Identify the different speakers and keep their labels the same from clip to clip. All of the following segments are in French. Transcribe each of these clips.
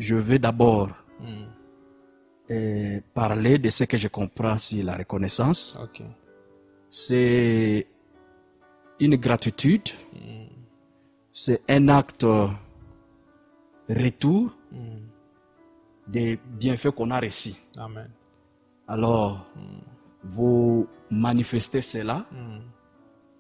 Speaker 1: je vais d'abord parler de ce que je comprends sur la reconnaissance.
Speaker 2: Ok.
Speaker 1: C'est une gratitude, c'est un acte retour des bienfaits qu'on a reçus.
Speaker 2: Amen.
Speaker 1: Alors, vous manifestez cela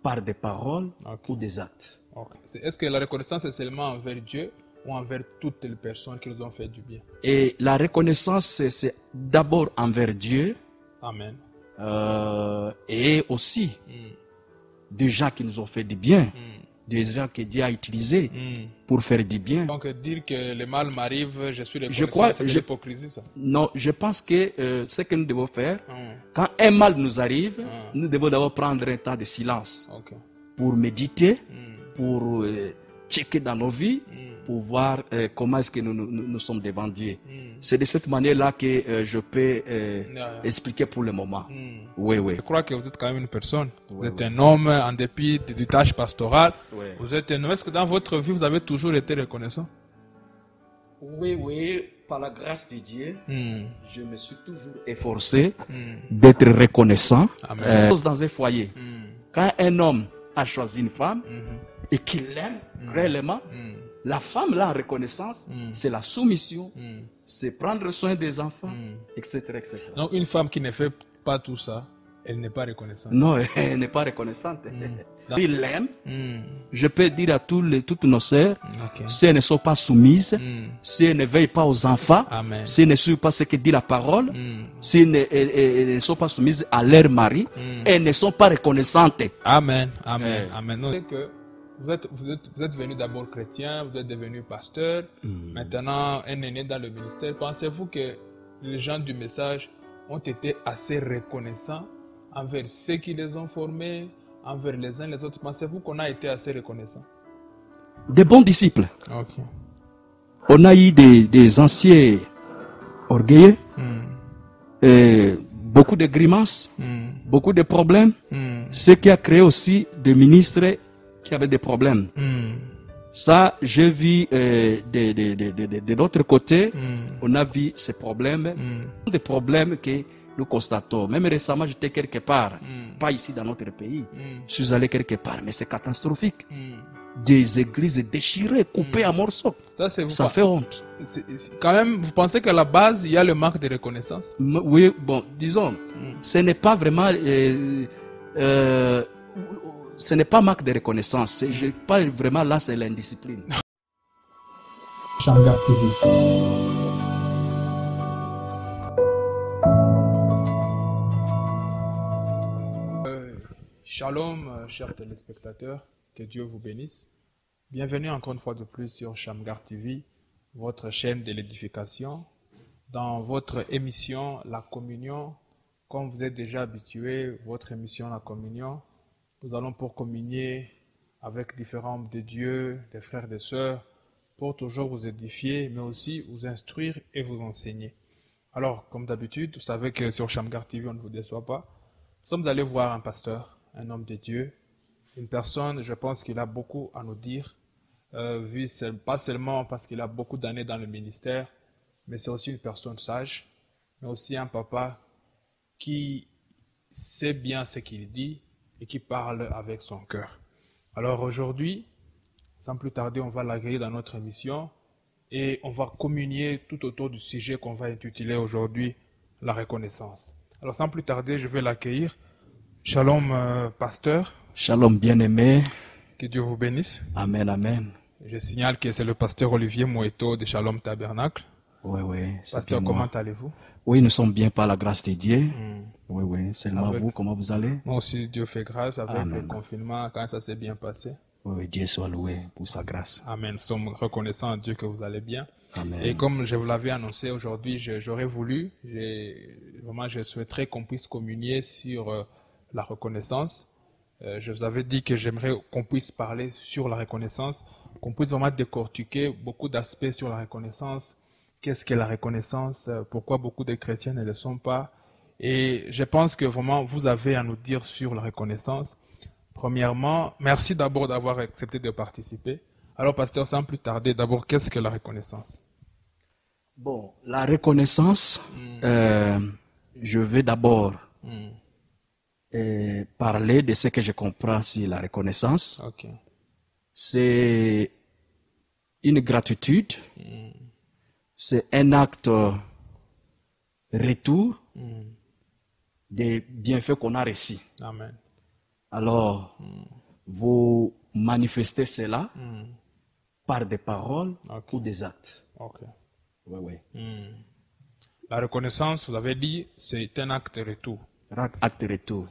Speaker 1: par des paroles ou des actes.
Speaker 2: Ok. Est-ce que la reconnaissance est seulement envers Dieu ou envers toutes les personnes qui nous ont fait du bien?
Speaker 1: Et la reconnaissance, c'est d'abord envers Dieu
Speaker 2: Amen.
Speaker 1: et aussi des gens qui nous ont fait du bien, des gens que Dieu a utilisés pour faire du bien.
Speaker 2: Donc dire que le mal m'arrive, je suis
Speaker 1: Je
Speaker 2: reconnaissant,
Speaker 1: crois-
Speaker 2: c'est de
Speaker 1: je-
Speaker 2: l'hypocrisie, ça.
Speaker 1: Non, je pense que ce que nous devons faire, quand un mal nous arrive, nous devons d'abord prendre un temps de silence
Speaker 2: Ok.
Speaker 1: pour méditer, pour checker dans nos vies, pour voir comment est-ce que nous sommes devant Dieu. C'est de cette manière-là que je peux expliquer pour le moment. Oui, oui.
Speaker 2: Je crois que vous êtes quand même une personne. Vous
Speaker 1: Ouais,
Speaker 2: êtes un homme en dépit du tâche pastorale.
Speaker 1: Ouais.
Speaker 2: Vous êtes un homme. Est-ce que dans votre vie, vous avez toujours été reconnaissant?
Speaker 1: Oui, oui, par la grâce de Dieu,
Speaker 2: Hmm.
Speaker 1: je me suis toujours efforcé d'être reconnaissant.
Speaker 2: Amen.
Speaker 1: Dans un foyer, quand un homme a choisi une femme et qu'il l'aime réellement, la femme là en reconnaissance, c'est la soumission, c'est prendre soin des enfants, etc., etc.
Speaker 2: Donc une femme qui ne fait pas tout ça, elle n'est pas reconnaissante.
Speaker 1: Non, elle n'est pas reconnaissante. Il l'aime.
Speaker 2: Hmm.
Speaker 1: Je peux dire à toutes nos sœurs,
Speaker 2: Ok.
Speaker 1: si elles ne sont pas soumises, si elles ne veillent pas aux enfants,
Speaker 2: Amen.
Speaker 1: si elles ne suivent pas ce que dit la parole, si elles ne sont pas soumises à leur mari, elles ne sont pas reconnaissantes.
Speaker 2: Amen. Amen.
Speaker 1: Eh.
Speaker 2: Amen. Non, c'est que vous êtes venu d'abord chrétien, vous êtes devenu pasteur, maintenant un aîné dans le ministère. Pensez-vous que les gens du message ont été assez reconnaissants envers ceux qui les ont formés, envers les uns les autres? Pensez-vous qu'on a été assez reconnaissants?
Speaker 1: Des bons disciples.
Speaker 2: Ok.
Speaker 1: On a eu des anciens orgueilleux, beaucoup de grimaces, beaucoup de problèmes, ce qui a créé aussi des ministres qui avaient des problèmes. Ça, j'ai vu de l'autre côté, on a vu ces problèmes, des problèmes que nous constatons. Même récemment, j'étais quelque part, pas ici dans notre pays, je suis allé quelque part, mais c'est catastrophique. Des églises déchirées, coupées à morceaux. Ça fait honte.
Speaker 2: Quand même, vous pensez qu'à la base, il y a le manque de reconnaissance?
Speaker 1: Oui, bon, disons, ce n'est pas vraiment... ce n'est pas manque de reconnaissance. Je parle vraiment là, c'est l'indiscipline.
Speaker 2: Shamgar TV. Shalom, chers téléspectateurs, que Dieu vous bénisse. Bienvenue encore une fois de plus sur Shamgar TV, votre chaîne de l'édification. Dans votre émission La Communion, comme vous êtes déjà habitué, votre émission La Communion, nous allons pour communier avec différents hommes de Dieu, des frères et des sœurs, pour toujours vous édifier, mais aussi vous instruire et vous enseigner. Alors, comme d'habitude, vous savez que sur Shamgar TV, on ne vous déçoit pas. Nous sommes allés voir un pasteur, un homme de Dieu, une personne, je pense qu'il a beaucoup à nous dire, pas seulement parce qu'il a beaucoup d'années dans le ministère, mais c'est aussi une personne sage, mais aussi un papa qui sait bien ce qu'il dit et qui parle avec son cœur. Alors aujourd'hui, sans plus tarder, on va l'accueillir dans notre émission et on va communier tout autour du sujet qu'on va intituler aujourd'hui la reconnaissance. Alors sans plus tarder, je vais l'accueillir. Shalom, pasteur.
Speaker 1: Shalom, bien-aimé.
Speaker 2: Que Dieu vous bénisse.
Speaker 1: Amen, amen.
Speaker 2: Je signale que c'est le pasteur Olivier Moeto de Shalom Tabernacle.
Speaker 1: Oui, oui.
Speaker 2: Pasteur, comment allez-vous?
Speaker 1: Oui, nous sommes bien par la grâce de Dieu. Oui, oui. Seulement vous, comment vous allez?
Speaker 2: Moi aussi, Dieu fait grâce avec
Speaker 1: Amen.
Speaker 2: le confinement, quand ça s'est bien passé.
Speaker 1: Oui, Dieu soit loué pour sa grâce.
Speaker 2: Amen. Nous sommes reconnaissants à Dieu que vous allez bien.
Speaker 1: Amen.
Speaker 2: Et comme je vous l'avais annoncé aujourd'hui, j'aurais voulu, vraiment, je souhaiterais qu'on puisse communier sur la reconnaissance. Je vous avais dit que j'aimerais qu'on puisse parler sur la reconnaissance, qu'on puisse vraiment décortiquer beaucoup d'aspects sur la reconnaissance. Qu'est-ce qu'est la reconnaissance? Pourquoi beaucoup de chrétiens ne le sont pas? Et je pense que vraiment vous avez à nous dire sur la reconnaissance. Premièrement, merci d'abord d'avoir accepté de participer. Alors, pasteur, sans plus tarder, d'abord, qu'est-ce que la reconnaissance?
Speaker 1: Bon, la reconnaissance, je vais d'abord parler de ce que je comprends sur la reconnaissance.
Speaker 2: Ok.
Speaker 1: C'est une gratitude, c'est un acte retour des bienfaits qu'on a reçus.
Speaker 2: Amen.
Speaker 1: Alors, vous manifestez cela par des paroles
Speaker 2: Ok.
Speaker 1: ou des actes.
Speaker 2: Ok.
Speaker 1: Oui, oui.
Speaker 2: La reconnaissance, vous avez dit, c'est un acte retour.
Speaker 1: Acte retour.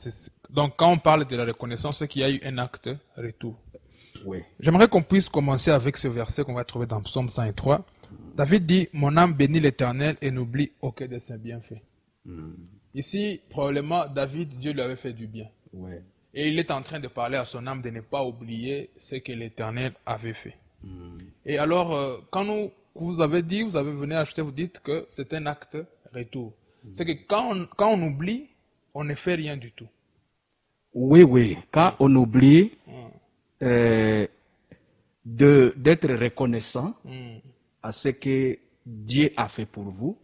Speaker 2: Donc, quand on parle de la reconnaissance, c'est qu'il y a eu un acte retour.
Speaker 1: Oui.
Speaker 2: J'aimerais qu'on puisse commencer avec ce verset qu'on va trouver dans Psaume 103. David dit, mon âme bénit l'Éternel et n'oublie aucun de ses bienfaits. Ici, probablement, David, Dieu lui avait fait du bien.
Speaker 1: Oui.
Speaker 2: Et il est en train de parler à son âme de ne pas oublier ce que l'Éternel avait fait. Et alors, quand vous avez dit, vous avez venu acheter, vous dites que c'est un acte retour. C'est que quand on oublie, on ne fait rien du tout.
Speaker 1: Oui, oui. Quand on oublie d'être reconnaissant à ce que Dieu a fait pour vous,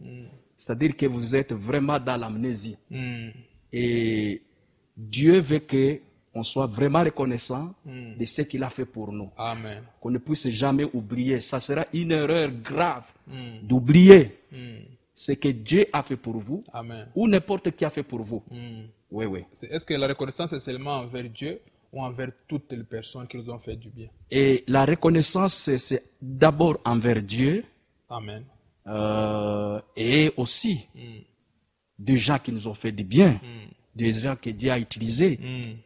Speaker 1: c'est-à-dire que vous êtes vraiment dans l'amnésie. Et Dieu veut qu'on soit vraiment reconnaissant de ce qu'il a fait pour nous.
Speaker 2: Amen.
Speaker 1: Qu'on ne puisse jamais oublier. Ça sera une erreur grave d'oublier ce que Dieu a fait pour vous.
Speaker 2: Amen.
Speaker 1: Ou n'importe qui a fait pour vous. Oui, oui.
Speaker 2: Est-ce que la reconnaissance est seulement envers Dieu ou envers toutes les personnes qui nous ont fait du bien?
Speaker 1: Et la reconnaissance, c'est d'abord envers Dieu.
Speaker 2: Amen.
Speaker 1: Et aussi des gens qui nous ont fait du bien. Des gens que Dieu a utilisés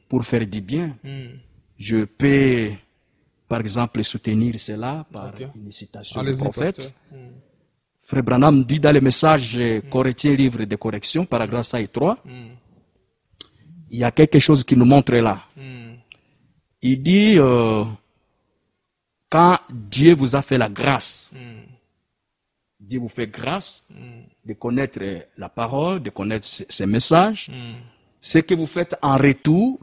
Speaker 1: pour faire du bien. Je peux, par exemple, soutenir cela par une citation du prophète. Frère Branham dit dans le message Corinthiens, livre de correction, paragraphe 103, il y a quelque chose qui nous montre là. Il dit, quand Dieu vous a fait la grâce, Dieu vous fait grâce de connaître la parole, de connaître ses messages. Ce que vous faites en retour,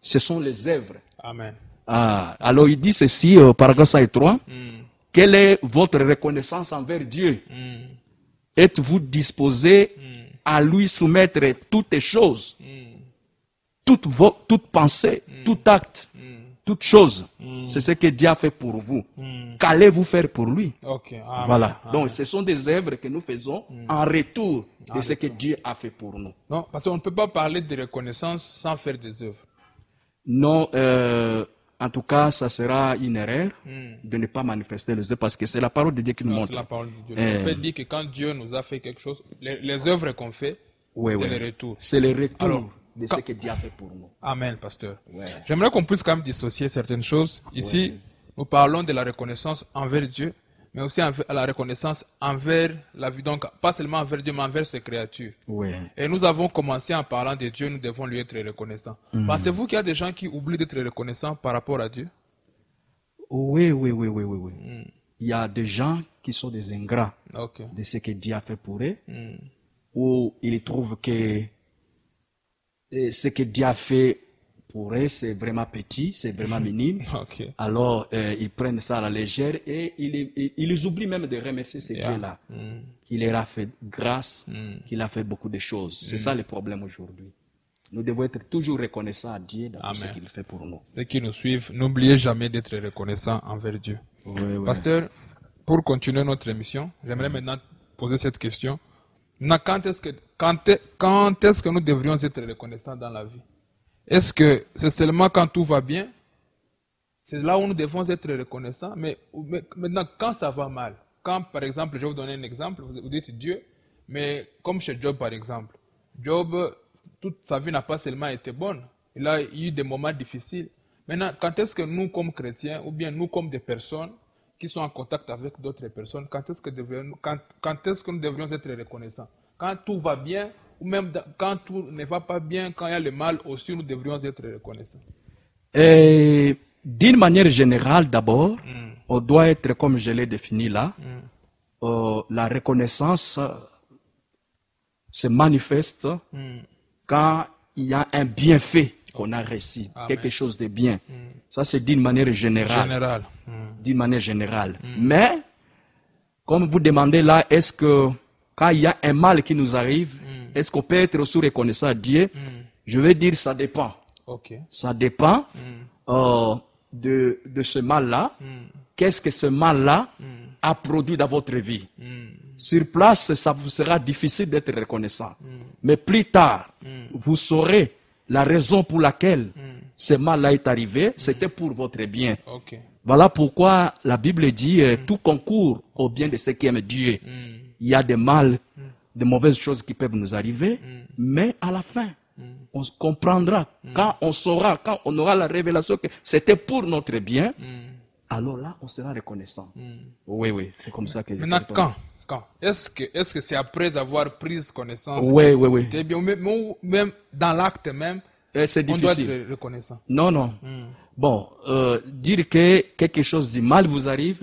Speaker 1: ce sont les œuvres.
Speaker 2: Amen.
Speaker 1: Alors il dit ceci, paragraphe 103, quelle est votre reconnaissance envers Dieu? Êtes-vous disposé à lui soumettre toutes les choses, toute pensée, tout acte, toute chose? C'est ce que Dieu a fait pour vous. Qu'allez-vous faire pour lui?
Speaker 2: Okay. Amen.
Speaker 1: Voilà.
Speaker 2: Amen.
Speaker 1: Donc ce sont des œuvres que nous faisons en retour de ce que Dieu a fait pour nous.
Speaker 2: Non, parce qu'on ne peut pas parler de reconnaissance sans faire des œuvres.
Speaker 1: Non, en tout cas, ça sera une erreur de ne pas manifester les œuvres parce que c'est la parole de Dieu qui nous montre.
Speaker 2: C'est la parole de Dieu. Le fait dit que quand Dieu nous a fait quelque chose, les œuvres qu'on fait, c'est le retour.
Speaker 1: C'est le retour
Speaker 2: Alors,
Speaker 1: de ce que Dieu a fait pour nous.
Speaker 2: Amen, pasteur.
Speaker 1: Ouais.
Speaker 2: J'aimerais qu'on puisse quand même dissocier certaines choses. Ici, nous parlons de la reconnaissance envers Dieu, mais aussi la reconnaissance envers la vie. Donc, pas seulement envers Dieu, mais envers ses créatures.
Speaker 1: Ouais.
Speaker 2: Et nous avons commencé en parlant de Dieu, nous devons lui être reconnaissants. Pensez-vous qu'il y a des gens qui oublient d'être reconnaissants par rapport à Dieu?
Speaker 1: Oui. Il y a des gens qui sont des ingrats de ce que Dieu a fait pour eux, où ils trouvent que ce que Dieu a fait pour eux, c'est vraiment petit, c'est vraiment minime. Alors, ils prennent ça à la légère et ils oublient même de remercier ce Dieu-là, qui leur a fait grâce, qu'il a fait beaucoup de choses. C'est ça le problème aujourd'hui. Nous devons être toujours reconnaissants à Dieu dans ce qu'il fait pour nous.
Speaker 2: Ceux qui nous suivent, n'oubliez jamais d'être reconnaissants envers Dieu.
Speaker 1: Oui.
Speaker 2: Pasteur, pour continuer notre émission, j'aimerais maintenant poser cette question. Quand est-ce que nous devrions être reconnaissants dans la vie? Est-ce que c'est seulement quand tout va bien? C'est là où nous devons être reconnaissants. Mais maintenant, quand ça va mal, quand par exemple, je vais vous donner un exemple, vous dites Dieu, mais comme chez Job par exemple, Job, toute sa vie n'a pas seulement été bonne, il a eu des moments difficiles. Maintenant, quand est-ce que nous comme chrétiens, ou bien nous comme des personnes qui sont en contact avec d'autres personnes, quand est-ce que nous devrions être reconnaissants? Quand tout va bien, ou même quand tout ne va pas bien, quand il y a le mal aussi, nous devrions être reconnaissants.
Speaker 1: D'une manière générale, d'abord, on doit être, comme je l'ai défini là, la reconnaissance se manifeste quand il y a un bienfait qu'on a reçu, quelque chose de bien. Ça, c'est d'une manière générale. D'une manière générale. Mais, Comme vous demandez là, est-ce que quand il y a un mal qui nous arrive, est-ce qu'on peut être aussi reconnaissant à Dieu? Je vais dire ça dépend.
Speaker 2: Ok.
Speaker 1: Ça dépend de ce mal-là. Qu'est-ce que ce mal-là a produit dans votre vie? Sur place, ça vous sera difficile d'être reconnaissant. Mais plus tard, vous saurez la raison pour laquelle ce mal-là est arrivé. C'était pour votre bien.
Speaker 2: Ok.
Speaker 1: Voilà pourquoi la Bible dit tout concourt au bien de ceux qui aiment Dieu. Il y a des mal, de mauvaises choses qui peuvent nous arriver, mais à la fin, on comprendra. Quand on saura, quand on aura la révélation que c'était pour notre bien, alors là, on sera reconnaissant. Oui, oui, c'est comme ça que je
Speaker 2: Maintenant,
Speaker 1: réponds.
Speaker 2: quand est-ce que c'est après avoir pris connaissance?
Speaker 1: Oui, oui, oui.
Speaker 2: T'es bien, ou même dans l'acte même,
Speaker 1: C'est
Speaker 2: on doit
Speaker 1: difficile.
Speaker 2: être reconnaissant.
Speaker 1: Non, non. Bon, dire que quelque chose de mal vous arrive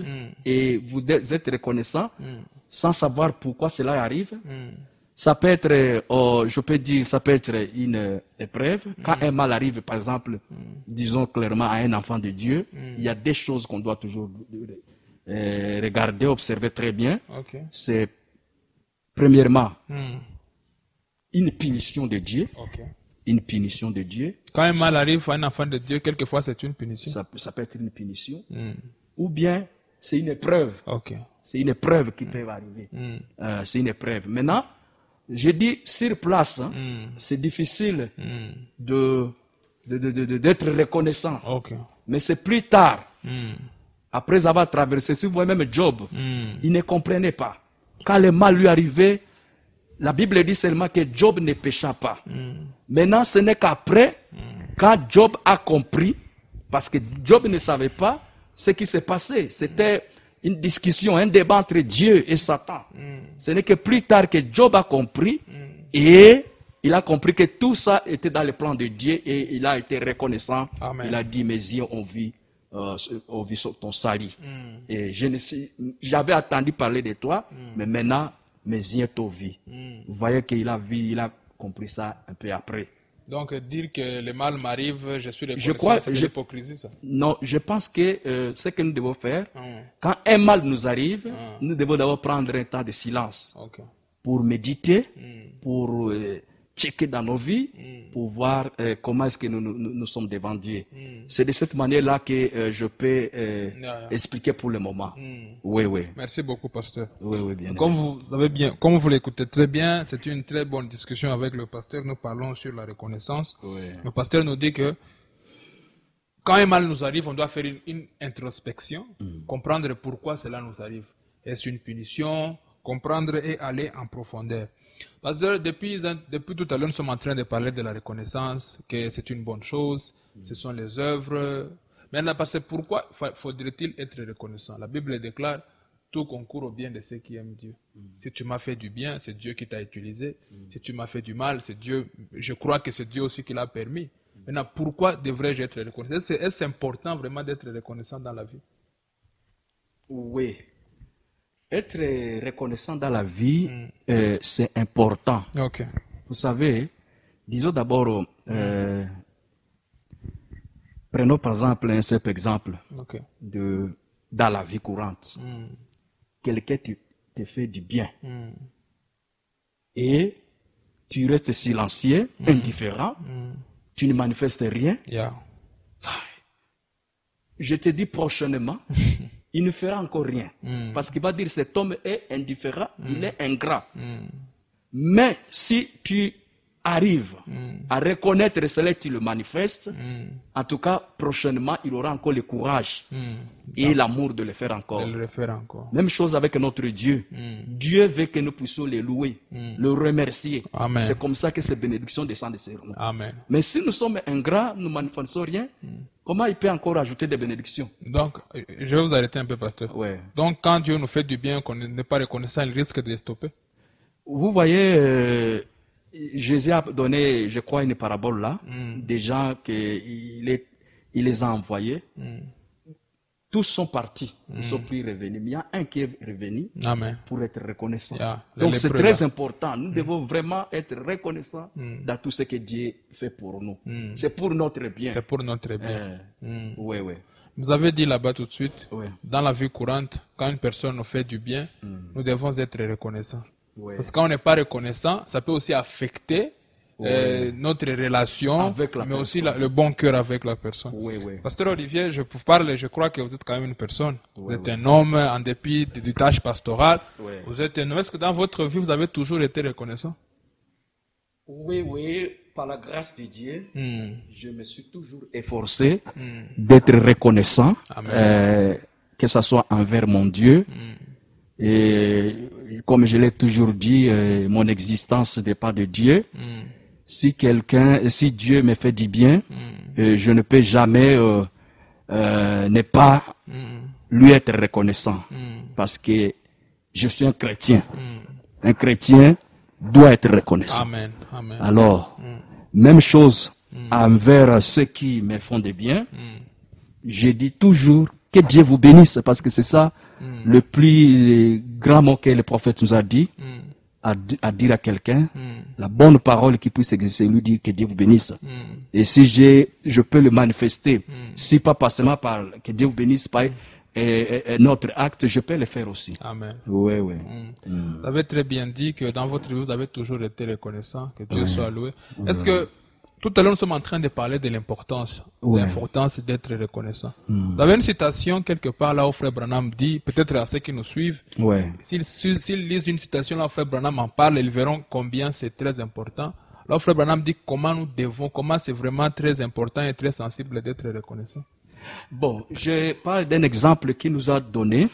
Speaker 1: et vous êtes reconnaissant sans savoir pourquoi cela arrive, ça peut être, je peux dire, ça peut être une épreuve. Quand un mal arrive, par exemple, disons clairement à un enfant de Dieu, il y a des choses qu'on doit toujours regarder, observer très bien.
Speaker 2: Ok.
Speaker 1: C'est premièrement une punition de Dieu.
Speaker 2: Ok.
Speaker 1: Une punition de Dieu.
Speaker 2: Quand un mal arrive à un enfant de Dieu, quelquefois c'est une punition.
Speaker 1: Ça peut être une punition. Ou bien c'est une épreuve.
Speaker 2: Ok.
Speaker 1: C'est une épreuve qui peut arriver. C'est une épreuve. Maintenant, je dis sur place, hein, c'est difficile d'être reconnaissant.
Speaker 2: Ok.
Speaker 1: Mais c'est plus tard, après avoir traversé, si vous voyez même Job, il ne comprenait pas. Quand le mal lui arrivait, la Bible dit seulement que Job ne pécha pas. Maintenant, ce n'est qu'après, quand Job a compris, parce que Job ne savait pas ce qui s'est passé. C'était une discussion, un débat entre Dieu et Satan. Ce n'est que plus tard que Job a compris et il a compris que tout ça était dans le plan de Dieu et il a été reconnaissant.
Speaker 2: Amen.
Speaker 1: Il a dit, mes yeux ont vu ton salut. Et j'avais attendu parler de toi, mais maintenant, mes yeux t'ont vu. Vous voyez qu'il a vu, il a compris ça un peu après.
Speaker 2: Donc dire que le mal m'arrive, je suis
Speaker 1: Je
Speaker 2: reconnaissant,
Speaker 1: crois-
Speaker 2: c'est de
Speaker 1: je-
Speaker 2: l'hypocrisie, ça.
Speaker 1: Non, je pense que ce que nous devons faire, quand un mal nous arrive, nous devons d'abord prendre un temps de silence
Speaker 2: Ok.
Speaker 1: pour méditer, pour checker dans nos vies, pour voir comment est-ce que nous sommes devant Dieu. C'est de cette manière-là que je peux expliquer pour le moment. Oui, oui.
Speaker 2: Merci beaucoup, pasteur.
Speaker 1: Oui, oui, bien.
Speaker 2: Comme vous savez bien, comme vous l'écoutez très bien, c'est une très bonne discussion avec le pasteur. Nous parlons sur la reconnaissance.
Speaker 1: Oui.
Speaker 2: Le pasteur nous dit que quand un mal nous arrive, on doit faire une introspection, comprendre pourquoi cela nous arrive. Est-ce une punition? Comprendre et aller en profondeur. Pasteur, depuis tout à l'heure, nous sommes en train de parler de la reconnaissance, que c'est une bonne chose, ce sont les œuvres. Maintenant, parce que pourquoi faudrait-il être reconnaissant? La Bible déclare tout concourt au bien de ceux qui aiment Dieu. Si tu m'as fait du bien, c'est Dieu qui t'a utilisé. Si tu m'as fait du mal, c'est Dieu. Je crois que c'est Dieu aussi qui l'a permis. Maintenant, pourquoi devrais-je être reconnaissant? Est-ce important vraiment d'être reconnaissant dans la vie?
Speaker 1: Oui. Être reconnaissant dans la vie, c'est important.
Speaker 2: Ok.
Speaker 1: Vous savez, disons d'abord, prenons par exemple un simple exemple
Speaker 2: Ok.
Speaker 1: dans la vie courante. Quelqu'un te fait du bien et tu restes silencieux, indifférent, tu ne manifestes rien.
Speaker 2: Yeah.
Speaker 1: Je te dis prochainement, il ne fera encore rien. Parce qu'il va dire cet homme est indifférent, il est ingrat. Mais si tu arrives à reconnaître cela, tu le manifestes, en tout cas, prochainement, il aura encore le courage et l'amour de le faire encore.
Speaker 2: Je le refaire encore.
Speaker 1: Même chose avec notre Dieu. Dieu veut que nous puissions le louer, le remercier.
Speaker 2: Amen.
Speaker 1: C'est comme ça que ces bénédictions descendent sur nous.
Speaker 2: Amen.
Speaker 1: Mais si nous sommes ingrats, nous ne manifestons rien, comment il peut encore ajouter des bénédictions?
Speaker 2: Donc, je vais vous arrêter un peu, pasteur.
Speaker 1: Ouais.
Speaker 2: Donc, quand Dieu nous fait du bien, qu'on n'est pas reconnaissant, il risque de stopper.
Speaker 1: Vous voyez, Jésus a donné, je crois, une parabole là, des gens qu'il les a envoyés. Tous sont partis, ils sont plus revenus. Mais il y a un qui est revenu
Speaker 2: Amen.
Speaker 1: pour être reconnaissant.
Speaker 2: Yeah,
Speaker 1: Donc
Speaker 2: les
Speaker 1: c'est
Speaker 2: lépreux,
Speaker 1: très
Speaker 2: là.
Speaker 1: important. Nous devons vraiment être reconnaissants dans tout ce que Dieu fait pour nous. C'est pour notre bien.
Speaker 2: C'est pour notre bien.
Speaker 1: Oui, oui.
Speaker 2: Vous avez dit là-bas tout de suite,
Speaker 1: Oui.
Speaker 2: dans la vie courante, quand une personne nous fait du bien, nous devons être reconnaissants.
Speaker 1: Oui.
Speaker 2: Parce que quand on n'est pas reconnaissant, ça peut aussi affecter notre relation,
Speaker 1: Avec la
Speaker 2: mais aussi
Speaker 1: personne.
Speaker 2: le bon cœur avec la personne.
Speaker 1: Oui, oui.
Speaker 2: Pasteur Olivier, je vous parle, je crois que vous êtes quand même une personne. Vous
Speaker 1: Oui,
Speaker 2: êtes
Speaker 1: oui.
Speaker 2: un homme, en dépit du tâche pastorale.
Speaker 1: Oui.
Speaker 2: Vous êtes un homme. Est-ce que dans votre vie, vous avez toujours été reconnaissant?
Speaker 1: Oui, oui, par la grâce de Dieu,
Speaker 2: Hmm.
Speaker 1: je me suis toujours efforcé d'être reconnaissant,
Speaker 2: Amen.
Speaker 1: que ce soit envers mon Dieu. Et comme je l'ai toujours dit, mon existence dépend de Dieu. Si Dieu me fait du bien, je ne peux jamais ne pas lui être reconnaissant. Parce que je suis un chrétien. Un chrétien doit être reconnaissant.
Speaker 2: Amen. Amen.
Speaker 1: Alors, même chose envers ceux qui me font du bien. Je dis toujours que Dieu vous bénisse, parce que c'est ça le plus grand mot que le prophète nous a dit, à dire à quelqu'un, la bonne parole qui puisse exister, lui dire que Dieu vous bénisse. Et si je peux le manifester, si pas seulement par que Dieu vous bénisse par notre acte, je peux le faire aussi.
Speaker 2: Amen.
Speaker 1: Oui, oui.
Speaker 2: Vous avez très bien dit que dans votre vie, vous avez toujours été reconnaissant, que Dieu soit loué. Est-ce que tout à l'heure, nous sommes en train de parler de l'importance, d'être reconnaissant. Vous avez une citation quelque part là où Frère Branham dit, peut-être à ceux qui nous suivent,
Speaker 1: Ouais.
Speaker 2: s'ils lisent une citation là où Frère Branham en parle, ils verront combien c'est très important. Là où Frère Branham dit comment c'est vraiment très important et très sensible d'être reconnaissant.
Speaker 1: Bon, je parle d'un exemple qui nous a donné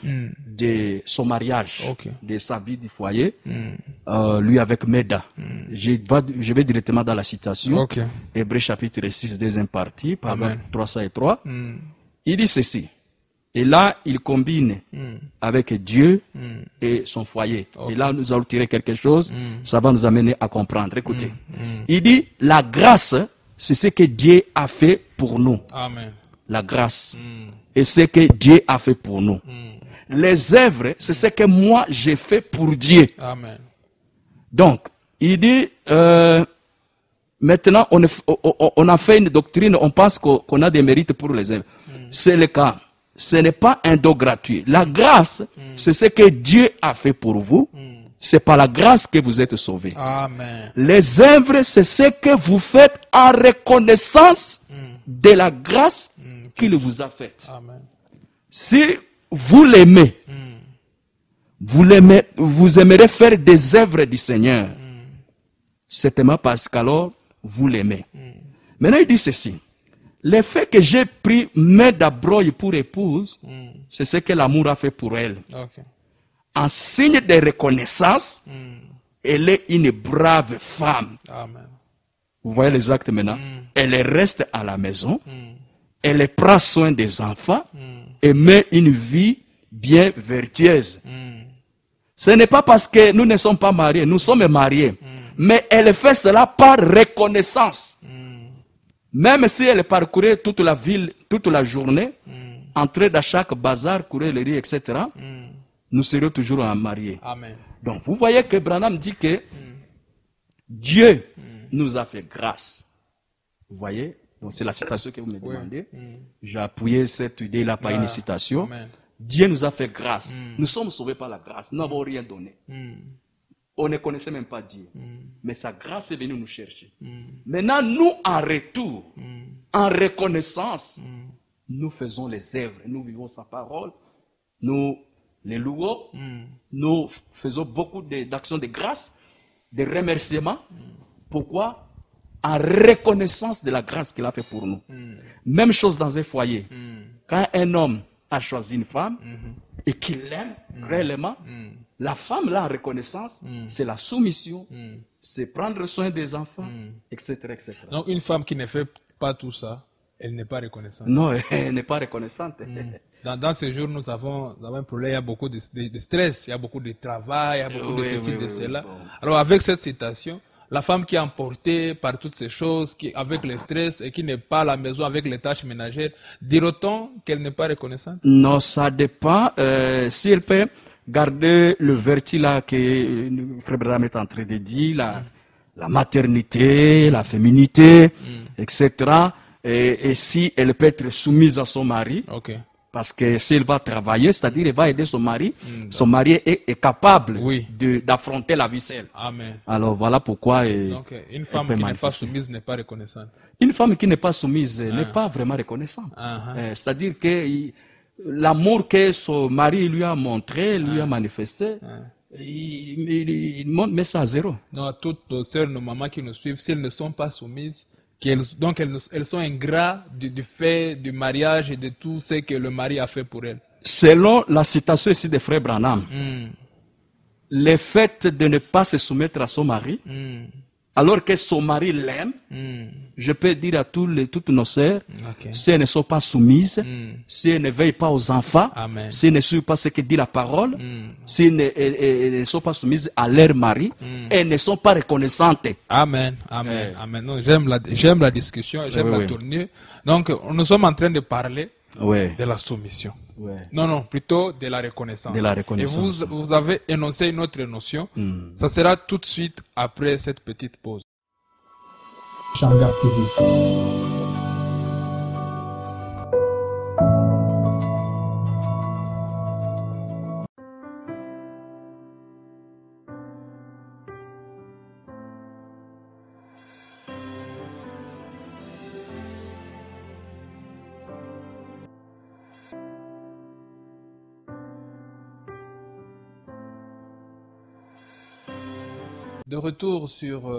Speaker 1: de son mariage, de sa vie du foyer, lui avec Meda. Je vais directement dans la citation, Hébreux chapitre 6, deuxième partie, paragraphe 303. Il dit ceci, et là il combine avec Dieu et son foyer. Et là nous allons tirer quelque chose, ça va nous amener à comprendre. Écoutez, il dit, la grâce, c'est ce que Dieu a fait pour nous.
Speaker 2: Amen.
Speaker 1: La grâce. Et ce que Dieu a fait pour nous. Les œuvres, c'est ce que moi j'ai fait pour Dieu.
Speaker 2: Amen.
Speaker 1: Donc, il dit, maintenant on a fait une doctrine, on pense qu'on a des mérites pour les œuvres. C'est le cas. Ce n'est pas un don gratuit. La grâce, c'est ce que Dieu a fait pour vous. C'est par la grâce que vous êtes sauvés.
Speaker 2: Amen.
Speaker 1: Les œuvres, c'est ce que vous faites en reconnaissance de la grâce qu'il vous a faite.
Speaker 2: Amen.
Speaker 1: Si vous l'aimez, vous aimerez faire des œuvres du Seigneur. Certainement parce qu'alors, vous l'aimez. Maintenant, il dit ceci. Le fait que j'ai pris Meda Broye pour épouse, c'est ce que l'amour a fait pour elle. En signe de reconnaissance, elle est une brave femme.
Speaker 2: Amen.
Speaker 1: Vous voyez les actes maintenant? Elle reste à la maison. Elle prend soin des enfants et met une vie bien vertueuse. Ce n'est pas parce que nous ne sommes pas mariés, nous sommes mariés. Mais elle fait cela par reconnaissance. Même si elle parcourait toute la ville, toute la journée, entrer dans chaque bazar, courir les rues, etc., nous serions toujours mariés.
Speaker 2: Amen.
Speaker 1: Donc vous voyez que Branham dit que Dieu nous a fait grâce. Vous voyez? Donc c'est la citation que vous me demandez. J'ai appuyé cette idée-là par une citation.
Speaker 2: Amen.
Speaker 1: Dieu nous a fait grâce. Nous sommes sauvés par la grâce. Nous n'avons rien donné. On ne connaissait même pas Dieu. Mais sa grâce est venue nous chercher. Maintenant, nous, en retour, en reconnaissance, nous faisons les œuvres. Nous vivons sa parole. Nous les louons. Nous faisons beaucoup d'actions de grâce, de remerciements. Pourquoi? En reconnaissance de la grâce qu'il a fait pour nous. Même chose dans un foyer. Quand un homme a choisi une femme et qu'il l'aime réellement, la femme là en reconnaissance, c'est la soumission, c'est prendre soin des enfants, etc., etc.
Speaker 2: Donc une femme qui ne fait pas tout ça, elle n'est pas reconnaissante.
Speaker 1: Non, elle n'est pas reconnaissante.
Speaker 2: Dans ces jours, nous avons un problème, il y a beaucoup de stress, il y a beaucoup de travail, il y a beaucoup de ceci, de cela. Bon. Alors avec cette citation, la femme qui est emportée par toutes ces choses, avec le stress et qui n'est pas à la maison avec les tâches ménagères, dira-t-on qu'elle n'est pas reconnaissante?
Speaker 1: Non, ça dépend. Si elle peut garder le vertu là que Frère Branham est en train de dire, la maternité, la féminité, etc., Et si elle peut être soumise à son mari,
Speaker 2: Ok.
Speaker 1: parce que s'il va travailler, c'est-à-dire il va aider son mari est capable
Speaker 2: Oui.
Speaker 1: d'affronter la vie seule.
Speaker 2: Amen.
Speaker 1: Alors voilà pourquoi
Speaker 2: Donc, une femme
Speaker 1: peut
Speaker 2: qui n'est pas
Speaker 1: manifester.
Speaker 2: soumise n'est pas reconnaissante.
Speaker 1: Une femme qui n'est pas soumise n'est pas vraiment reconnaissante. C'est-à-dire que l'amour que son mari lui a montré, lui a manifesté, il met ça à zéro.
Speaker 2: Non, toutes nos sœurs, nos mamans qui nous suivent, si elles ne sont pas soumises, donc elles sont ingrats du fait du mariage et de tout ce que le mari a fait pour elles.
Speaker 1: Selon la citation ici de Frère Branham, le fait de ne pas se soumettre à son mari, alors que son mari l'aime, je peux dire à toutes nos sœurs, si elles ne sont pas soumises, si elles ne veillent pas aux enfants,
Speaker 2: Amen.
Speaker 1: si elles ne suivent pas ce que dit la parole, si elles ne sont pas soumises à leur mari, elles ne sont pas reconnaissantes.
Speaker 2: Amen, amen, amen. Non, j'aime la discussion, j'aime la tournure. Donc, nous sommes en train de parler de la soumission. Non, plutôt de la reconnaissance.
Speaker 1: De la reconnaissance.
Speaker 2: Et vous avez énoncé une autre notion. Ça sera tout de suite après cette petite pause. Shamgar TV. De retour sur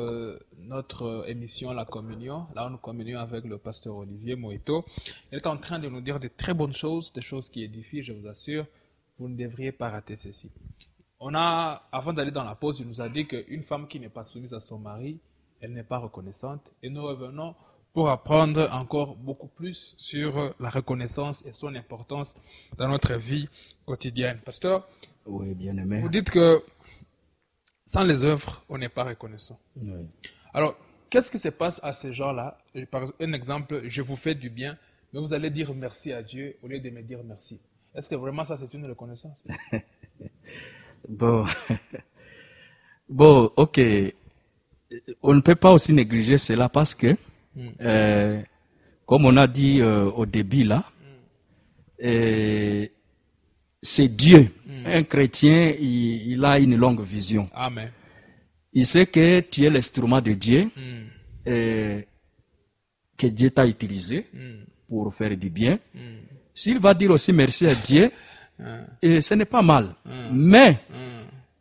Speaker 2: notre émission La Communion, là nous communions avec le pasteur Olivier Moïto. Il est en train de nous dire de très bonnes choses, des choses qui édifient, je vous assure. Vous ne devriez pas rater ceci. Avant d'aller dans la pause, il nous a dit qu'une femme qui n'est pas soumise à son mari, elle n'est pas reconnaissante. Et nous revenons pour apprendre encore beaucoup plus sur la reconnaissance et son importance dans notre vie quotidienne. Pasteur,
Speaker 1: oui, bien aimé.
Speaker 2: Vous dites que sans les œuvres, on n'est pas reconnaissant.
Speaker 1: Oui.
Speaker 2: Alors, qu'est-ce qui se passe à ces gens-là? Par un exemple, je vous fais du bien, mais vous allez dire merci à Dieu au lieu de me dire merci. Est-ce que vraiment ça, c'est une reconnaissance?
Speaker 1: Bon, ok. On ne peut pas aussi négliger cela parce que, comme on a dit au début là, c'est Dieu. Un chrétien, il a une longue vision.
Speaker 2: Amen.
Speaker 1: Il sait que tu es l'instrument de Dieu, que Dieu t'a utilisé pour faire du bien. S'il va dire aussi merci à Dieu, ce n'est pas mal. Mais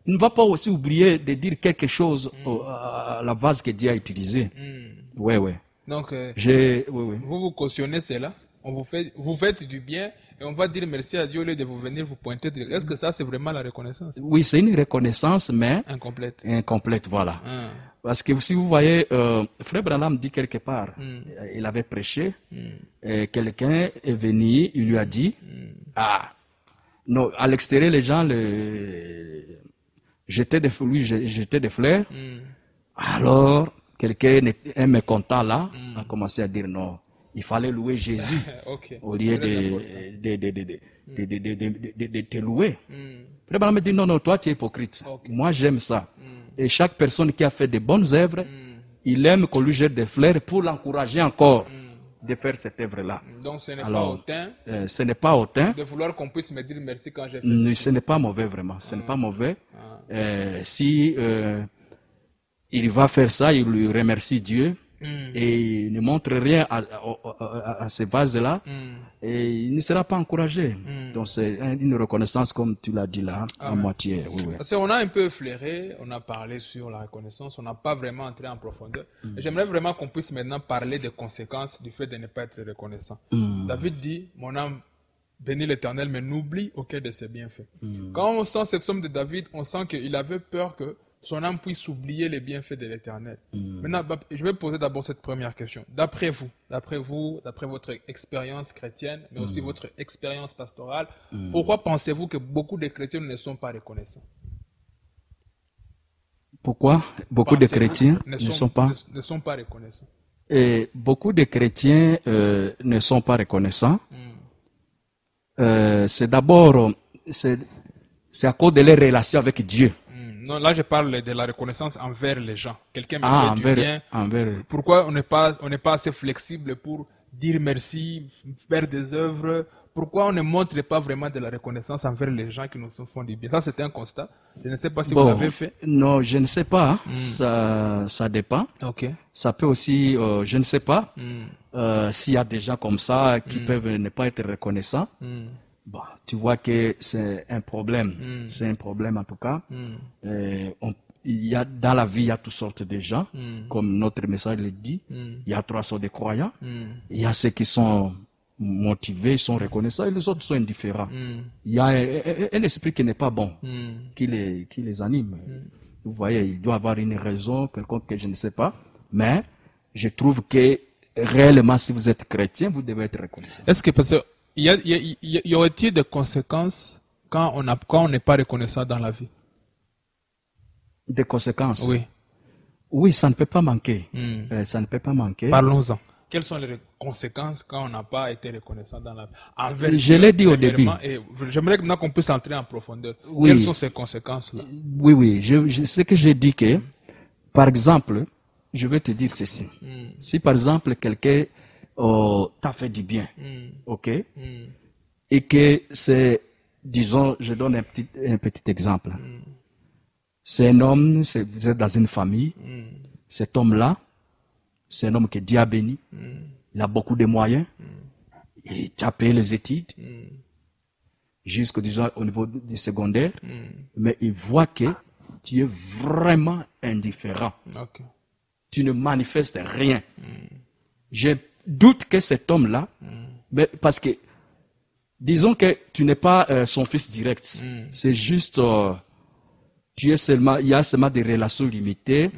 Speaker 1: il ne va pas aussi oublier de dire quelque chose à la base que Dieu a utilisée. Oui.
Speaker 2: Donc,
Speaker 1: oui.
Speaker 2: Vous cautionnez cela, vous faites du bien, et on va dire merci à Dieu au lieu de vous venir vous pointer. Est-ce que ça, c'est vraiment la reconnaissance?
Speaker 1: Oui, c'est une reconnaissance, mais
Speaker 2: incomplète,
Speaker 1: voilà. Parce que si vous voyez, Frère Branham dit quelque part, il avait prêché, et quelqu'un est venu, il lui a dit, non, à l'extérieur, les gens jetaient des fleurs. Alors, quelqu'un, un mécontent là, a commencé à dire non. Il fallait louer Jésus au lieu de te louer. Frère Branham dit non, toi tu es hypocrite. Moi j'aime ça. Et chaque personne qui a fait de bonnes œuvres, il aime qu'on lui jette des fleurs pour l'encourager encore de faire cette œuvre-là.
Speaker 2: Donc ce n'est pas hautain.
Speaker 1: Ce n'est pas hautain.
Speaker 2: De vouloir qu'on puisse me dire merci quand j'ai fait.
Speaker 1: Ce n'est pas mauvais vraiment. Ce n'est pas mauvais. Si il va faire ça, il lui remercie Dieu. Et il ne montre rien à ces vases-là, et il ne sera pas encouragé. Donc c'est une reconnaissance, comme tu l'as dit là, à moitié. Oui.
Speaker 2: Parce qu'on a un peu effleuré, on a parlé sur la reconnaissance, on n'a pas vraiment entré en profondeur. J'aimerais vraiment qu'on puisse maintenant parler des conséquences du fait de ne pas être reconnaissant. David dit, mon âme bénit l'Éternel, mais n'oublie aucun de ses bienfaits. Quand on sent cette somme de David, on sent qu'il avait peur que son âme puisse oublier les bienfaits de l'Éternel. Maintenant, je vais poser d'abord cette première question. D'après votre expérience chrétienne, mais aussi votre expérience pastorale, pourquoi pensez-vous que beaucoup de chrétiens ne sont pas reconnaissants?
Speaker 1: Pourquoi beaucoup de chrétiens ne sont pas
Speaker 2: reconnaissants?
Speaker 1: Et beaucoup de chrétiens ne sont pas reconnaissants. C'est d'abord, c'est à cause de leurs relations avec Dieu.
Speaker 2: Non, là je parle de la reconnaissance envers les gens. Quelqu'un me fait du bien. Pourquoi on n'est pas assez flexible pour dire merci, faire des œuvres. Pourquoi on ne montre pas vraiment de la reconnaissance envers les gens qui nous font du bien? Ça, c'était un constat. Je ne sais pas si vous l'avez fait.
Speaker 1: Non, je ne sais pas. Ça dépend.
Speaker 2: Ok.
Speaker 1: Ça peut aussi, je ne sais pas, s'il y a des gens comme ça qui peuvent ne pas être reconnaissants. Bon, tu vois que c'est un problème. C'est un problème en tout cas. Il y a, dans la vie, il y a toutes sortes de gens, comme notre message le dit. Il y a 3 sortes de croyants. Il y a ceux qui sont motivés, ils sont reconnaissants, et les autres sont indifférents. Il y a un esprit qui n'est pas bon, qui les anime. Vous voyez, il doit avoir une raison, quelconque que je ne sais pas, mais je trouve que réellement, si vous êtes chrétien, vous devez être reconnaissant.
Speaker 2: Est-ce que, parce que, y aurait-il des conséquences quand on n'est pas reconnaissant dans la vie?
Speaker 1: Des conséquences?
Speaker 2: Oui.
Speaker 1: Oui, ça ne peut pas manquer. Ça ne peut pas manquer.
Speaker 2: Parlons-en. Quelles sont les conséquences quand on n'a pas été reconnaissant dans la vie?
Speaker 1: Je l'ai dit au début.
Speaker 2: Et j'aimerais maintenant qu'on puisse entrer en profondeur.
Speaker 1: Oui.
Speaker 2: Quelles sont ces conséquences-là?
Speaker 1: Oui. Ce que j'ai dit que, par exemple, je vais te dire ceci. Si par exemple quelqu'un t'a fait du bien, ok, et que c'est, disons, je donne un petit exemple. C'est un homme, vous êtes dans une famille, cet homme-là, c'est un homme que Dieu a béni, il a beaucoup de moyens, il a payé les études, jusqu'au disons, au niveau du secondaire, mais il voit que tu es vraiment indifférent.
Speaker 2: Okay.
Speaker 1: Tu ne manifestes rien. Je doute que cet homme-là, mais parce que, disons que tu n'es pas son fils direct, c'est juste, il y a seulement des relations limitées,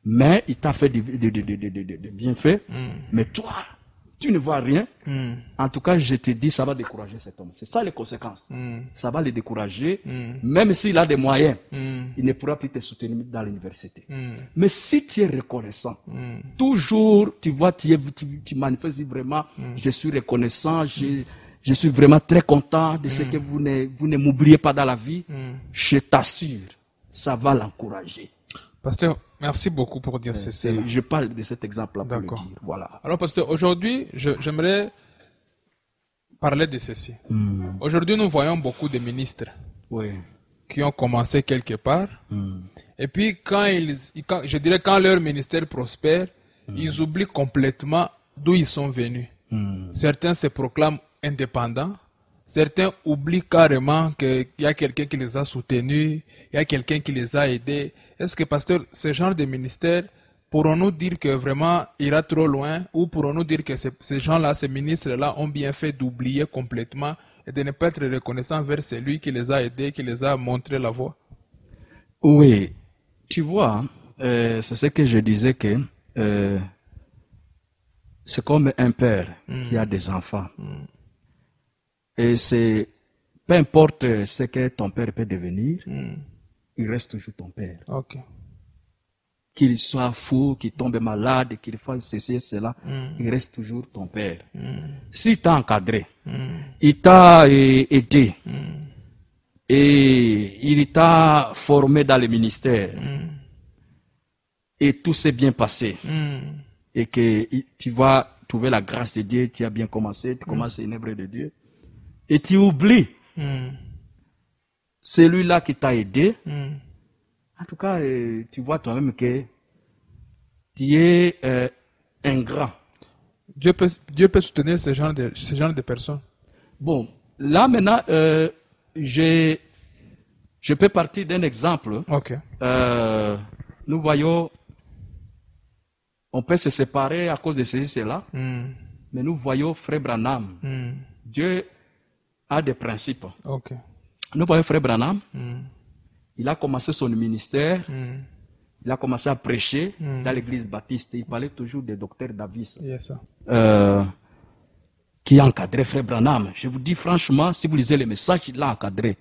Speaker 1: mais il t'a fait de bienfaits, mais toi, tu ne vois rien. En tout cas, je te dis, ça va décourager cet homme. C'est ça les conséquences. Ça va le décourager, même s'il a des moyens, il ne pourra plus te soutenir dans l'université. Mais si tu es reconnaissant, toujours, tu vois, tu manifestes vraiment, je suis reconnaissant, je suis vraiment très content de ce que vous ne m'oubliez pas dans la vie. Je t'assure, ça va l'encourager.
Speaker 2: Pasteur, merci beaucoup pour dire ceci.
Speaker 1: Je parle de cet exemple-là pour le dire. Voilà.
Speaker 2: Alors, pasteur, aujourd'hui, j'aimerais parler de ceci. Aujourd'hui, nous voyons beaucoup de ministres qui ont commencé quelque part. Et puis, quand leur ministère prospère, ils oublient complètement d'où ils sont venus. Certains se proclament indépendants. Certains oublient carrément qu'il y a quelqu'un qui les a soutenus, il y a quelqu'un qui les a aidés. Est-ce que, pasteur, ce genre de ministère, pourrons-nous dire que vraiment ira trop loin, ou pourrons-nous dire que ces gens-là, ces ministres-là, ont bien fait d'oublier complètement et de ne pas être reconnaissants envers celui qui les a aidés, qui les a montré la voie?
Speaker 1: Oui, tu vois, c'est ce que je disais que c'est comme un père qui a des enfants. Et c'est, peu importe ce que ton père peut devenir, il reste toujours ton père.
Speaker 2: Okay.
Speaker 1: Qu'il soit fou, qu'il tombe malade, qu'il fasse ceci et cela, il reste toujours ton père. S'il t'a encadré, il t'a aidé, et il t'a formé dans le ministère, et tout s'est bien passé, et que tu vas trouver la grâce de Dieu, tu as bien commencé, tu commences une œuvre de Dieu, et tu oublies celui-là qui t'a aidé. En tout cas, tu vois toi-même que tu es ingrat.
Speaker 2: Dieu peut soutenir ce genre de personnes.
Speaker 1: Bon, là maintenant, je peux partir d'un exemple.
Speaker 2: Okay.
Speaker 1: Nous voyons, on peut se séparer à cause de ceci, cela, mais nous voyons Frère Branham. Dieu a des principes.
Speaker 2: Okay.
Speaker 1: Nous voyons Frère Branham. Il a commencé son ministère. Il a commencé à prêcher dans l'église baptiste. Il parlait toujours de Dr Davis.
Speaker 2: Yes,
Speaker 1: qui a encadré Frère Branham. Je vous dis franchement, si vous lisez les messages, il l'a encadré.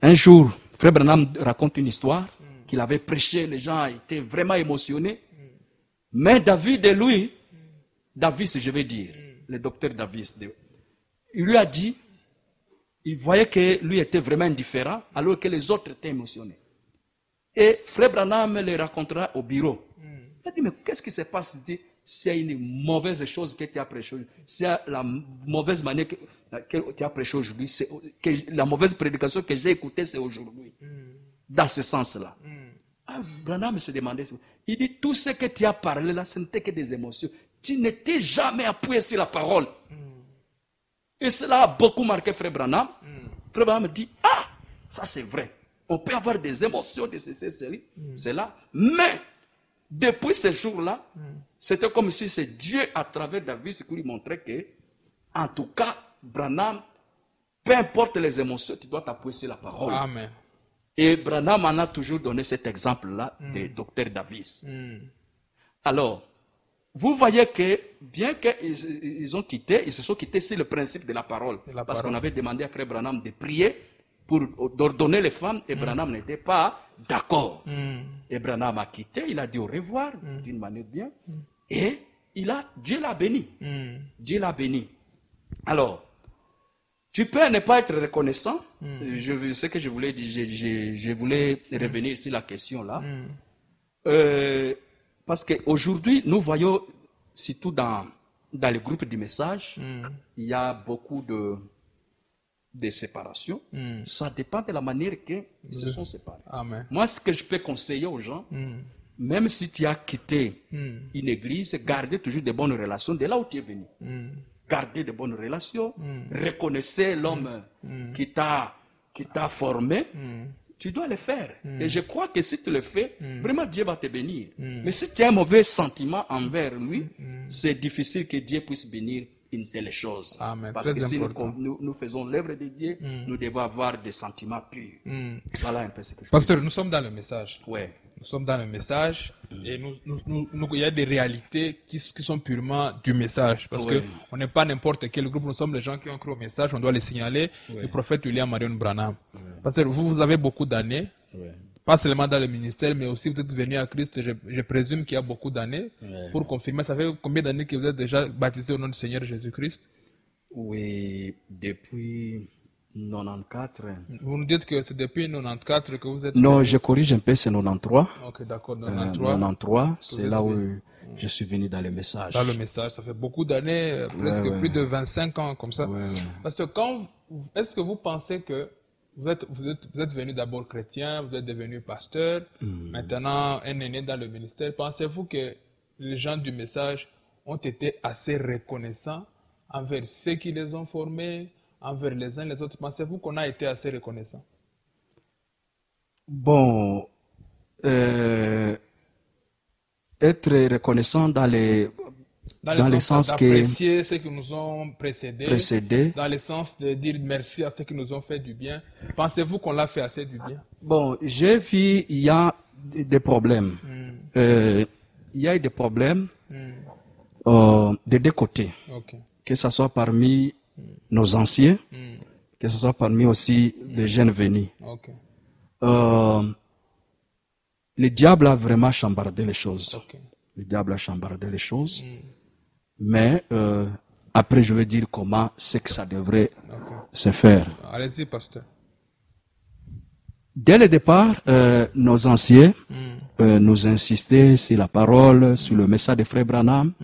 Speaker 1: Un jour, Frère Branham raconte une histoire qu'il avait prêché. Les gens étaient vraiment émotionnés. Mais David et lui, Davis, je vais dire, le docteur Davis, il lui a dit, il voyait que lui était vraiment indifférent, alors que les autres étaient émotionnés. Et Frère Branham le racontera au bureau. Il a dit, mais qu'est-ce qui se passe? Il dit, c'est une mauvaise chose que tu as prêché, c'est la mauvaise manière que tu as prêché aujourd'hui, la mauvaise prédication que j'ai écoutée, c'est aujourd'hui. Dans ce sens-là. Branham se demandait, il dit, tout ce que tu as parlé là, ce n'était que des émotions. Tu n'étais jamais appuyé sur la parole. Et cela a beaucoup marqué Frère Branham. Frère Branham dit, ah, ça c'est vrai. On peut avoir des émotions de cela, mais depuis ce jour-là, c'était comme si c'est Dieu à travers David qui lui montrait que, en tout cas, Branham, peu importe les émotions, tu dois t'appuyer sur la parole.
Speaker 2: Amen.
Speaker 1: Et Branham en a toujours donné cet exemple-là de Dr Davis. Alors, vous voyez que, bien qu'ils ils se sont quittés sur le principe de la parole. Parce qu'on avait demandé à Frère Branham de prier pour ordonner les femmes, et Branham n'était pas d'accord. Et Branham a quitté, il a dit au revoir, d'une manière bien, et Dieu l'a béni. Dieu l'a béni. Alors, tu peux ne pas être reconnaissant. Ce que je voulais dire, je voulais revenir sur la question là. Parce qu'aujourd'hui, nous voyons, surtout dans les groupes du message, il y a beaucoup de séparation. Ça dépend de la manière qu'ils se sont séparés.
Speaker 2: Amen.
Speaker 1: Moi, ce que je peux conseiller aux gens, même si tu as quitté une église, gardez toujours de bonnes relations de là où tu es venu. Gardez de bonnes relations, reconnaissez l'homme qui t'a formé. Tu dois le faire. Et je crois que si tu le fais, vraiment Dieu va te bénir. Mais si tu as un mauvais sentiment envers lui, c'est difficile que Dieu puisse bénir une telle chose.
Speaker 2: Amen.
Speaker 1: Parce
Speaker 2: Très
Speaker 1: que si
Speaker 2: important.
Speaker 1: nous faisons l'œuvre de Dieu, nous devons avoir des sentiments purs. Voilà un peu ce que je
Speaker 2: Pasteur, nous sommes dans le message.
Speaker 1: Ouais.
Speaker 2: Nous sommes dans le message et il y a des réalités qui sont purement du message. Parce que on n'est pas n'importe quel groupe, nous sommes les gens qui ont cru au message, on doit les signaler. Le prophète William Marion Branham. Pasteur, vous avez beaucoup d'années, pas seulement dans le ministère, mais aussi vous êtes venu à Christ, je présume qu'il y a beaucoup d'années. Pour confirmer, ça fait combien d'années que vous êtes déjà baptisé au nom du Seigneur Jésus-Christ?
Speaker 1: Oui, depuis 94.
Speaker 2: Vous nous dites que c'est depuis 94 que vous êtes...
Speaker 1: Non, je corrige un peu, c'est 93.
Speaker 2: Ok, d'accord,
Speaker 1: 93, c'est là où je suis venu dans le message.
Speaker 2: Dans le message, ça fait beaucoup d'années, presque plus de 25 ans comme ça. Parce que est-ce que vous pensez que vous êtes venu d'abord chrétien, vous êtes devenu pasteur, maintenant un aîné dans le ministère, pensez-vous que les gens du message ont été assez reconnaissants envers ceux qui les ont formés, envers les uns les autres? Pensez-vous qu'on a été assez reconnaissant?
Speaker 1: Bon, être reconnaissant dans le sens
Speaker 2: d'apprécier ceux qui nous ont précédés, dans le sens de dire merci à ceux qui nous ont fait du bien. Pensez-vous qu'on l'a fait assez du bien?
Speaker 1: Bon, j'ai vu, il y a des problèmes. Il y a eu des problèmes des deux côtés. Que ce soit parmi nos anciens, que ce soit parmi aussi les jeunes venus. Le diable a vraiment chambardé les choses. Le diable a chambardé les choses. Mais après, je vais dire comment c'est que ça devrait se faire.
Speaker 2: Allez-y, pasteur.
Speaker 1: Dès le départ, nos anciens nous insistaient sur la parole, sur le message de Frère Branham.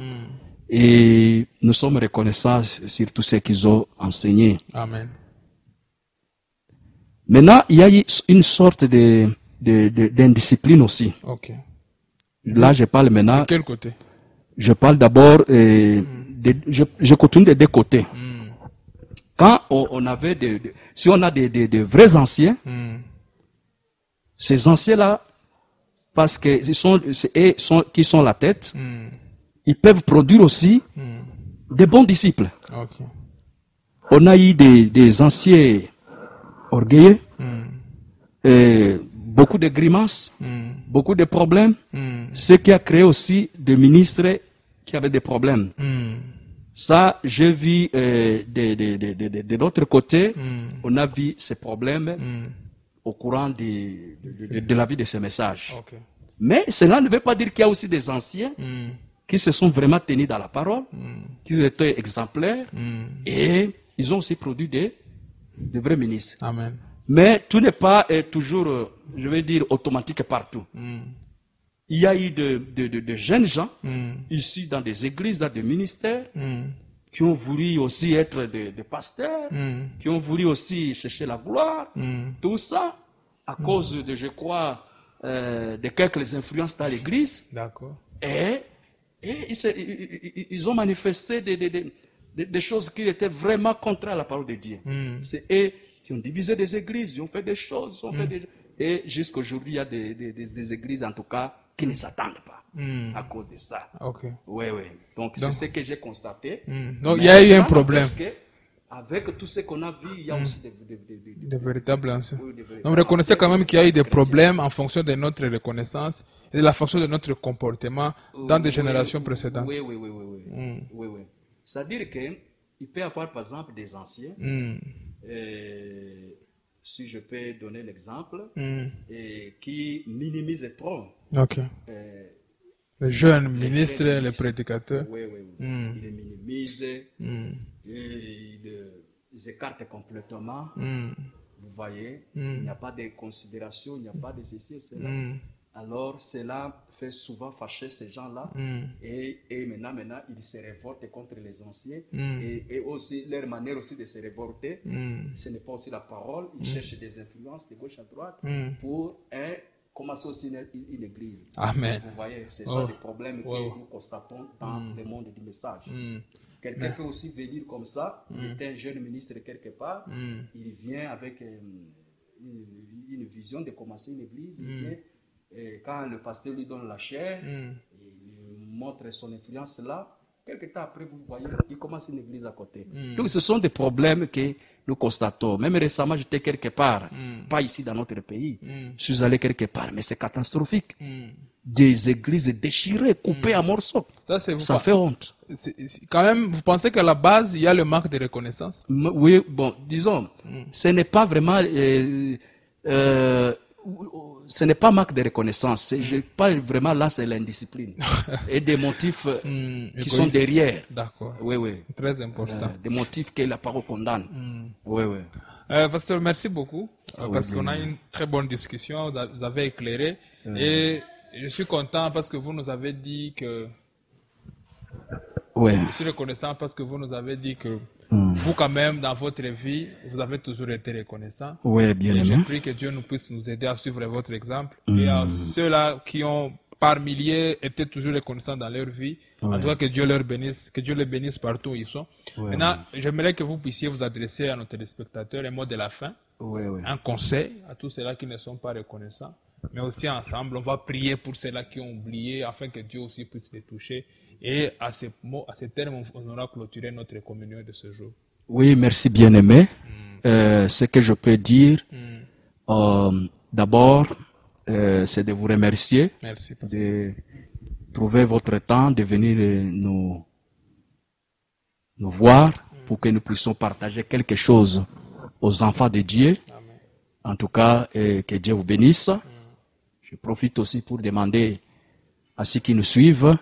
Speaker 1: Et nous sommes reconnaissants sur tout ce qu'ils ont enseigné.
Speaker 2: Amen.
Speaker 1: Maintenant, il y a eu une sorte d'indiscipline aussi. Là, je parle maintenant.
Speaker 2: De quel côté?
Speaker 1: Je parle d'abord, je continue des deux côtés. Quand on avait si on a des vrais anciens, ces anciens-là, parce que qui sont la tête, ils peuvent produire aussi des bons disciples. On a eu des anciens orgueilleux, beaucoup de grimaces, beaucoup de problèmes, ce qui a créé aussi des ministres qui avaient des problèmes. Ça, j'ai vu de l'autre côté, on a vu ces problèmes au courant de la vie de ces messages. Mais cela ne veut pas dire qu'il y a aussi des anciens qui se sont vraiment tenus dans la parole, qui étaient exemplaires, et ils ont aussi produit de vrais ministres.
Speaker 2: Amen.
Speaker 1: Mais tout n'est pas toujours, je vais dire, automatique partout. il y a eu de jeunes gens ici dans des églises, dans des ministères, qui ont voulu aussi être des pasteurs, qui ont voulu aussi chercher la gloire, tout ça à cause de, je crois, de quelques influences dans l'église.
Speaker 2: D'accord.
Speaker 1: Et ils ont manifesté des choses qui étaient vraiment contraires à la parole de Dieu. C'est eux qui ont divisé des églises, ils ont fait des choses, et jusqu'à aujourd'hui, il y a des églises, en tout cas, qui ne s'attendent pas à cause de ça.
Speaker 2: Okay.
Speaker 1: Oui. Donc, c'est ce que j'ai constaté.
Speaker 2: Donc, il y a eu un problème.
Speaker 1: Avec tout ce qu'on a vu, il y a aussi
Speaker 2: de véritables anciens.
Speaker 1: oui, de véritables
Speaker 2: Donc, vous reconnaissez quand même qu'il y a eu des
Speaker 1: chrétiens.
Speaker 2: problèmes en fonction de notre reconnaissance et de la fonction de notre comportement dans des générations précédentes.
Speaker 1: Oui. Oui. C'est-à-dire qu'il peut y avoir, par exemple, des anciens, si je peux donner l'exemple, qui minimisent trop.
Speaker 2: Ok. Les jeunes ministres, les prédicateurs.
Speaker 1: Oui. Ils les minimisent, ils écartent complètement. Vous voyez, il n'y a pas de considération, il n'y a pas de ceci et cela. Alors, cela fait souvent fâcher ces gens-là. Et maintenant, ils se révoltent contre les anciens. Et aussi, leur manière aussi de se révolter, ce n'est pas aussi la parole. Ils cherchent des influences de gauche à droite pour commencer aussi une église.
Speaker 2: Amen.
Speaker 1: Vous voyez, c'est ça le problème que nous constatons dans le monde du message. Quelqu'un peut aussi venir comme ça, il est un jeune ministre quelque part, il vient avec une vision de commencer une église, il vient, et quand le pasteur lui donne la chair, il montre son influence là, quelque temps après, vous voyez, il commence une église à côté. Donc ce sont des problèmes que nous constatons. Même récemment, j'étais quelque part, pas ici dans notre pays, je suis allé quelque part, mais c'est catastrophique. Des églises déchirées, coupées à morceaux. Ça fait honte.
Speaker 2: Quand même, vous pensez qu'à la base, il y a le manque de reconnaissance?
Speaker 1: Oui, bon, disons, ce n'est pas vraiment... ce n'est pas manque de reconnaissance. Je parle vraiment là, c'est l'indiscipline. Et des motifs qui sont derrière.
Speaker 2: D'accord.
Speaker 1: Oui.
Speaker 2: Très important.
Speaker 1: Des motifs que la parole condamne. Oui.
Speaker 2: Pasteur, merci beaucoup. Parce qu'on a une très bonne discussion. Vous avez éclairé. Et je suis content parce que vous nous avez dit que... Je suis reconnaissant parce que vous nous avez dit que vous, quand même, dans votre vie, vous avez toujours été reconnaissant.
Speaker 1: Oui, bien aimé.
Speaker 2: Je prie que Dieu nous puisse nous aider à suivre votre exemple. Et à ceux-là qui ont, par milliers, été toujours reconnaissants dans leur vie, en tout cas, que Dieu leur bénisse, que Dieu les bénisse partout où ils sont. Maintenant, j'aimerais que vous puissiez vous adresser à nos téléspectateurs un mot de la fin, un conseil à tous ceux-là qui ne sont pas reconnaissants. Mais aussi ensemble, on va prier pour ceux-là qui ont oublié, afin que Dieu aussi puisse les toucher. Et à ces mots, à ces termes, on aura clôturé notre communion de ce jour. Oui, merci bien-aimé. Ce que je peux dire, d'abord, c'est de vous remercier. Merci,
Speaker 1: de trouver votre temps, de venir nous voir pour que nous puissions partager quelque chose aux enfants de Dieu.
Speaker 2: Amen.
Speaker 1: En tout cas, que Dieu vous bénisse. Je profite aussi pour demander à ceux qui nous suivent,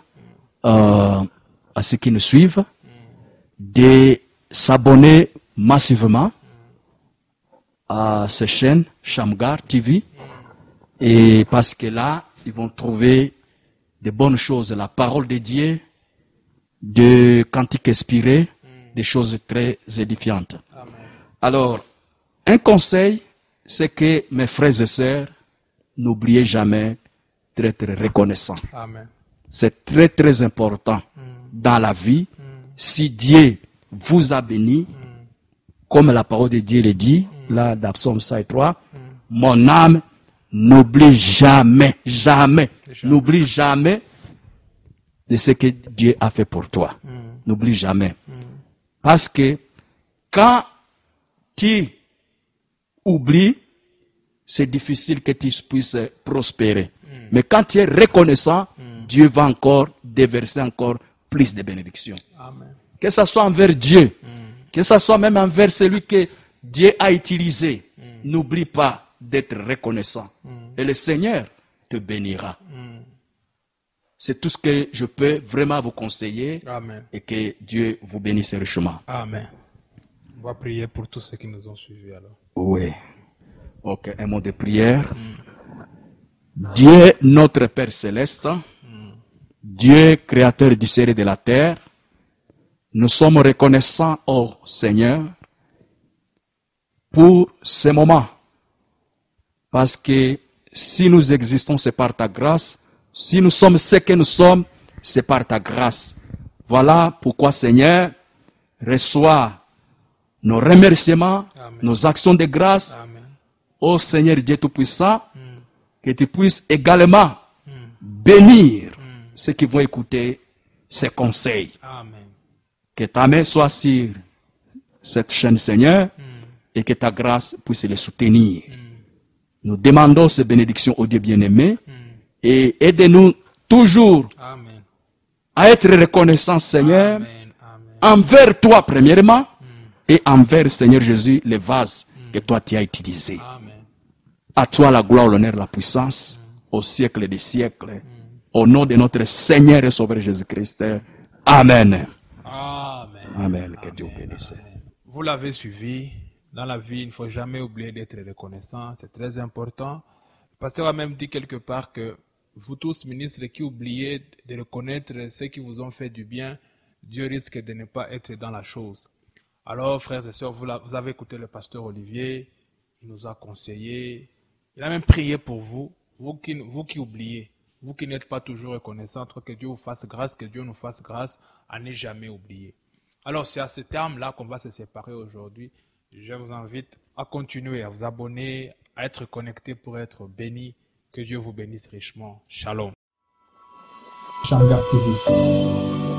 Speaker 1: de s'abonner massivement à cette chaîne Shamgar TV, et parce que là, ils vont trouver de bonnes choses, la parole de Dieu, de cantiques inspirés, des choses très édifiantes.
Speaker 2: Amen.
Speaker 1: Alors, un conseil, c'est que mes frères et sœurs, n'oubliez jamais d'être reconnaissants.
Speaker 2: Amen.
Speaker 1: C'est très très important dans la vie. Si Dieu vous a béni, comme la parole de Dieu le dit, là dans Psaume 103, mon âme n'oublie jamais de ce que Dieu a fait pour toi. N'oublie jamais. Parce que quand tu oublies, c'est difficile que tu puisses prospérer. Mais quand tu es reconnaissant, Dieu va encore déverser encore plus de bénédictions.
Speaker 2: Amen.
Speaker 1: Que ce soit envers Dieu, que ce soit même envers celui que Dieu a utilisé. N'oublie pas d'être reconnaissant. Et le Seigneur te bénira. C'est tout ce que je peux vraiment vous conseiller.
Speaker 2: Amen.
Speaker 1: Et que Dieu vous bénisse richement.
Speaker 2: Amen. On va prier pour tous ceux qui nous ont suivis alors.
Speaker 1: Oui. Ok, un mot de prière. Dieu, notre Père céleste, Dieu créateur du ciel et de la terre, nous sommes reconnaissants, ô Seigneur, pour ce moment. Parce que si nous existons, c'est par ta grâce. Si nous sommes ce que nous sommes, c'est par ta grâce. Voilà pourquoi, Seigneur, reçois nos remerciements,
Speaker 2: Amen.
Speaker 1: nos actions de grâce.
Speaker 2: Amen.
Speaker 1: Ô Seigneur Dieu Tout-Puissant, que tu puisses également bénir ceux qui vont écouter ces conseils.
Speaker 2: Amen.
Speaker 1: Que ta main soit sur cette chaîne, Seigneur, et que ta grâce puisse les soutenir. Nous demandons ces bénédictions au Dieu bien-aimé et aidez-nous toujours
Speaker 2: Amen.
Speaker 1: à être reconnaissants, Seigneur,
Speaker 2: Amen. Amen.
Speaker 1: envers toi premièrement et envers, Seigneur Jésus, les vases que toi tu as utilisés.
Speaker 2: Amen.
Speaker 1: À toi la gloire, l'honneur, la puissance, au siècle des siècles. Au nom de notre Seigneur et Sauveur Jésus-Christ. Amen.
Speaker 2: Amen.
Speaker 1: Amen. Que Dieu bénisse.
Speaker 2: Vous l'avez suivi. Dans la vie, il ne faut jamais oublier d'être reconnaissant. C'est très important. Le pasteur a même dit quelque part que vous tous, ministres, qui oubliez de reconnaître ceux qui vous ont fait du bien, Dieu risque de ne pas être dans la chose. Alors, frères et sœurs, vous avez écouté le pasteur Olivier. Il nous a conseillé. Il a même prié pour vous. Vous qui oubliez. Vous qui n'êtes pas toujours reconnaissants, que Dieu vous fasse grâce, que Dieu nous fasse grâce à ne jamais oublier. Alors, c'est à ce terme-là qu'on va se séparer aujourd'hui. Je vous invite à continuer, à vous abonner, à être connecté pour être béni. Que Dieu vous bénisse richement. Shalom.
Speaker 3: Shamgar TV.